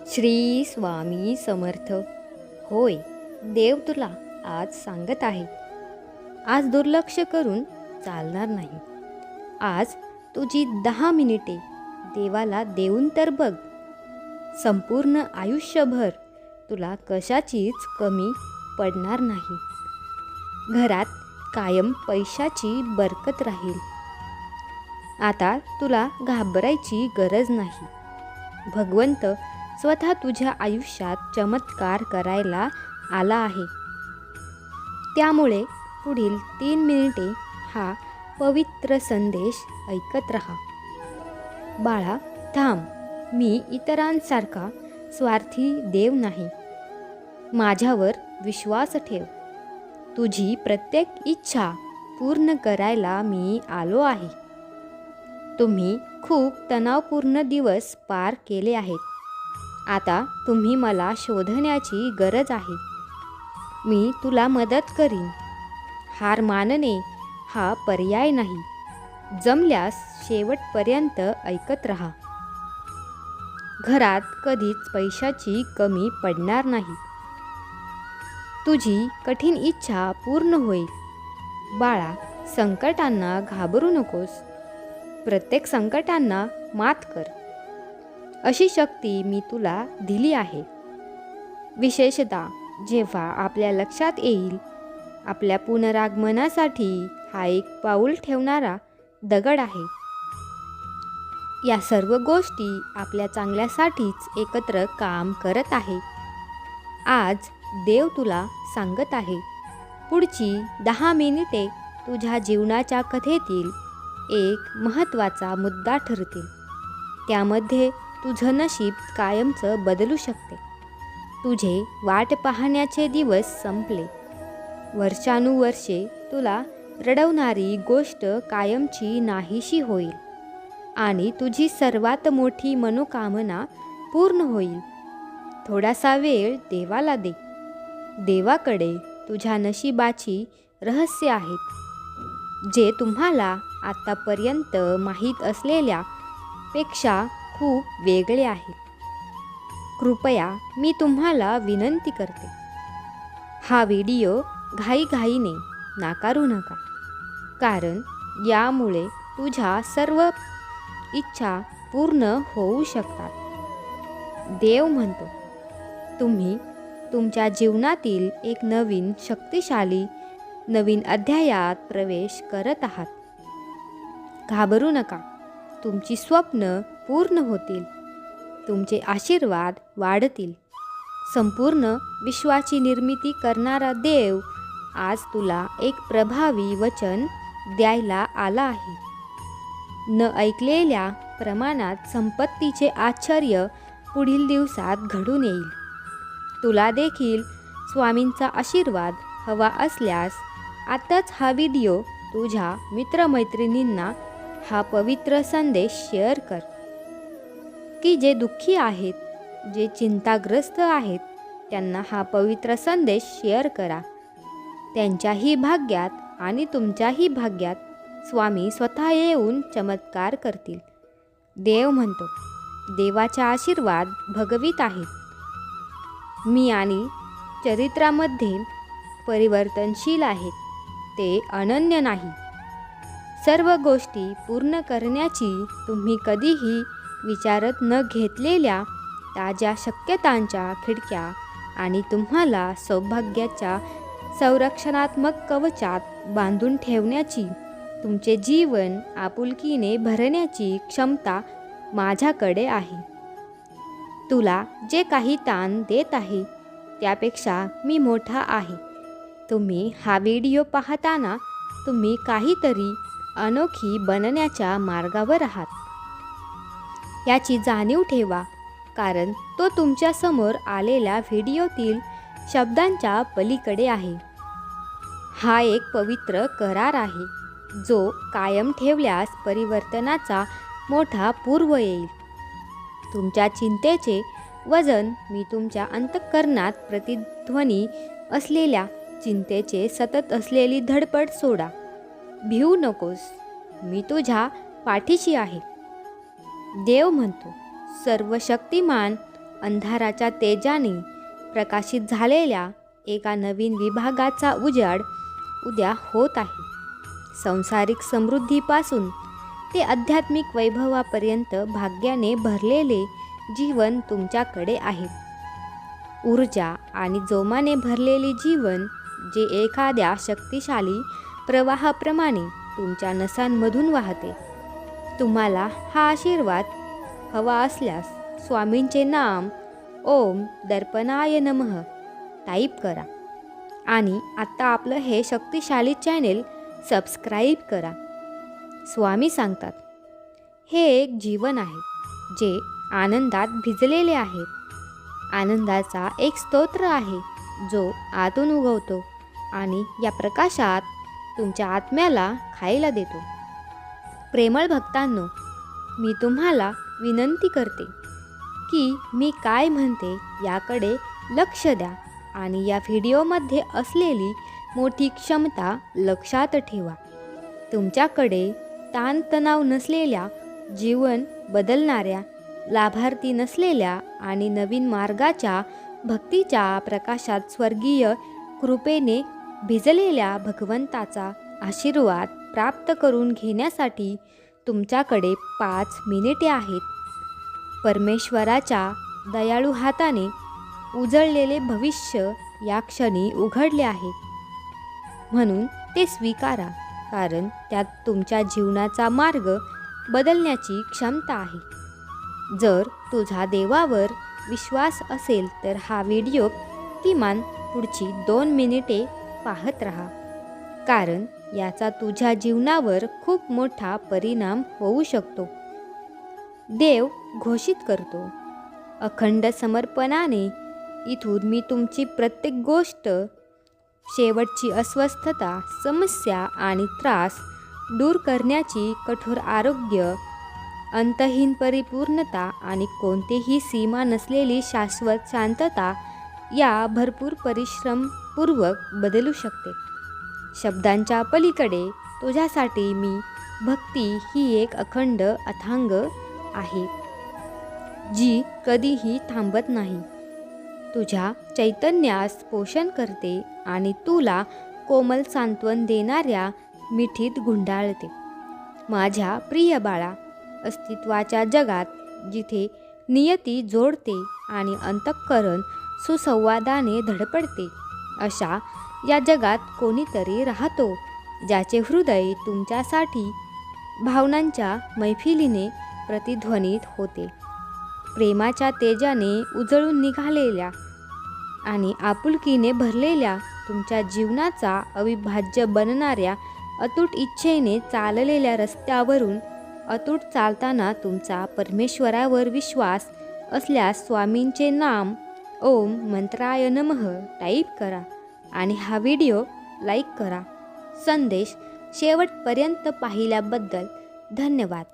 श्री स्वामी समर्थ. होय, देव तुला आज सांगत आहे, आज दुर्लक्ष करून चालणार नाही. आज तुझी 10 मिनिटे देवाला देऊन तर बघ. संपूर्ण आयुष्यभर तुला कशाचीच कमी पडणार नाही. घरात कायम पैशाची बरकत राहील. आता तुला घाबरायची गरज नाही. भगवंत स्वतः तुझ्या आयुष्यात चमत्कार करायला आला आहे. त्यामुळे पुढील 3 मिनिटे हा पवित्र संदेश ऐकत रहा. बाळा, थांब. मी इतरांसारखा स्वार्थी देव नाही. माझ्यावर विश्वास ठेव. तुझी प्रत्येक इच्छा पूर्ण करायला मी आलो आहे. तुम्ही खूप तणावपूर्ण दिवस पार केले आहेत. आता तुम्ही मला शोधण्याची गरज आहे. मी तुला मदत करीन. हार मानणे हा पर्याय नाही. जमल्यास शेवटपर्यंत ऐकत रहा. घरात कधीच पैशाची कमी पडणार नाही. तुझी कठीण इच्छा पूर्ण होईल. बाळा, संकटांना घाबरू नकोस. प्रत्येक संकटांना मात कर. अशी शक्ती मी तुला दिली आहे. विशेषतः जेव्हा आपल्या लक्षात येईल आपल्या पुनरागमनासाठी हा एक पाऊल ठेवणारा दगड आहे. या सर्व गोष्टी आपल्या चांगल्यासाठीच एकत्र काम करत आहे. आज देव तुला सांगत आहे, पुढची 10 मिनिटे तुझ्या जीवनाच्या कथेतील एक महत्त्वाचा मुद्दा ठरतील. त्यामध्ये तुझं नशीब कायमचं बदलू शकते. तुझे वाट पाहण्याचे दिवस संपले. वर्षानुवर्षे तुला रडवणारी गोष्ट कायमची नाहीशी होईल आणि तुझी सर्वात मोठी मनोकामना पूर्ण होईल. थोडासा वेळ देवाला दे. देवाकडे तुझ्या नशिबाची रहस्य आहेत, जे तुम्हाला आतापर्यंत माहीत असलेल्या पेक्षा खूप वेगळे आहेत. कृपया मी तुम्हाला विनंती करते, हा व्हिडिओ घाईघाईने नाकारू नका, कारण यामुळे तुझ्या सर्व इच्छा पूर्ण होऊ शकतात. देव म्हणतो, तुम्ही तुमच्या जीवनातील एक नवीन शक्तिशाली नवीन अध्यायात प्रवेश करत आहात. घाबरू नका. तुमची स्वप्न पूर्ण होतील. तुमचे आशीर्वाद वाढतील. संपूर्ण विश्वाची निर्मिती करणारा देव आज तुला एक प्रभावी वचन द्यायला आला आहे. न ऐकलेल्या प्रमाणात संपत्तीचे आश्चर्य पुढील दिवसात घडून येईल. तुला देखील स्वामींचा आशीर्वाद हवा असल्यास आताच हा व्हिडिओ तुझ्या मित्रमैत्रिणींना हा पवित्र संदेश शेअर कर. की जे दुःखी आहेत, जे चिंताग्रस्त आहेत, त्यांना हा पवित्र संदेश शेअर करा. त्यांच्याही भाग्यात आणि तुमच्याही भाग्यात स्वामी स्वतः येऊन चमत्कार करतील. देव म्हणतो, देवाचा आशीर्वाद भगवीत आहेत. मी आणि चरित्रामध्ये परिवर्तनशील आहेत. ते अनन्य नाही. सर्व गोष्टी पूर्ण करण्याची तुम्ही कधीही विचारत न घेतलेल्या ताज्या शक्यतांच्या खिडक्या आणि तुम्हाला सौभाग्याच्या संरक्षणात्मक कवचात बांधून ठेवण्याची, तुमचे जीवन आपुलकीने भरण्याची क्षमता माझ्याकडे आहे. तुला जे काही ताण देत आहे त्यापेक्षा मी मोठा आहे. तुम्ही हा व्हिडिओ पाहताना तुम्ही काहीतरी अनोखी बनण्याच्या मार्गावर आहात याची जाणीव ठेवा, कारण तो तुमच्या समोर आलेल्या व्हिडिओतील शब्दांच्या पलीकडे आहे. हा एक पवित्र करार आहे, जो कायम ठेवल्यास परिवर्तनाचा मोठा पूर्व येईल. तुमच्या चिंतेचे वजन मी तुमच्या अंतःकरणात प्रतिध्वनी असलेल्या चिंतेचे सतत असलेली धडपड सोडा. भिवू नकोस. मी तुझ्या पाठीशी आहे. देव म्हणतो, सर्व शक्तिमान अंधाराच्या तेजाने प्रकाशित झालेल्या एका नवीन विभागाचा उजाड उद्या होत आहे. सांसारिक समृद्धीपासून ते आध्यात्मिक वैभवापर्यंत भाग्याने भरलेले जीवन तुमच्याकडे आहे. ऊर्जा आणि जोमाने भरलेले जीवन जे एखाद्या शक्तिशाली प्रवाहाप्रमाणे तुमच्या नसांमधून वाहते. तुम्हाला हा आशीर्वाद हवा असल्यास स्वामींचे नाम ओम दर्पणाय नमः टाईप करा आणि आता आपलं हे शक्तिशाली चॅनेल सबस्क्राईब करा. स्वामी सांगतात, हे एक जीवन आहे जे आनंदात भिजलेले आहे. आनंदाचा एक स्तोत्र आहे जो आतून उगवतो आणि या प्रकाशात तुमच्या आत्म्याला खायला देतो. प्रेमळ भक्तांनो, मी तुम्हाला विनंती करते की मी काय म्हणते याकडे लक्ष द्या आणि या व्हिडिओमध्ये असलेली मोठी क्षमता लक्षात ठेवा. तुमच्याकडे ताणतणाव नसलेल्या, जीवन बदलणाऱ्या, लाभार्थी नसलेल्या आणि नवीन मार्गाच्या भक्तीच्या प्रकाशात स्वर्गीय कृपेने भिजलेल्या भगवंताचा आशीर्वाद प्राप्त करून घेण्यासाठी तुमच्याकडे 5 मिनिटे आहेत. परमेश्वराच्या दयाळू हाताने उजळलेले भविष्य या क्षणी उघडले आहे. म्हणून ते स्वीकारा, कारण त्यात तुमच्या जीवनाचा मार्ग बदलण्याची क्षमता आहे. जर तुझा देवावर विश्वास असेल तर हा व्हिडिओ किमान पुढची 2 मिनिटे पाहत राहा, कारण याचा तुझ्या जीवनावर खूप मोठा परिणाम होऊ शकतो. देव घोषित करतो, अखंड समर्पणाने इथून मी तुमची प्रत्येक गोष्ट, शेवटची अस्वस्थता, समस्या आणि त्रास दूर करण्याची कठोर आरोग्य, अंतहीन परिपूर्णता आणि कोणतीही सीमा नसलेली शाश्वत शांतता या भरपूर परिश्रमपूर्वक बदलू शकते. शब्दांच्या पलीकडे तुझ्यासाठी मी भक्ती ही एक अखंड अथांग आहे जी कधीही थांबत नाही. तुझ्या चैतन्यास पोषण करते आणि तुला कोमल सांत्वन देणाऱ्या मिठीत गुंडाळते. माझ्या प्रिय बाळा, अस्तित्वाच्या जगात जिथे नियती जोडते आणि अंतःकरण सुसंवादाने धडपडते, अशा या जगात कोणीतरी राहतो ज्याचे हृदय तुमच्यासाठी भावनांच्या मैफिलीने प्रतिध्वनित होते. प्रेमाच्या तेजाने उजळून निघालेल्या आणि आपुलकीने भरलेल्या तुमच्या जीवनाचा अविभाज्य बनणाऱ्या अतूट इच्छेने चाललेल्या रस्त्यावरून अतूट चालताना तुमचा परमेश्वरावर विश्वास असल्यास स्वामींचे नाम ओम मंत्राय नमः टाईप करा आणि हा व्हिडिओ लाईक करा. संदेश शेवटपर्यंत पाहिल्याबद्दल धन्यवाद.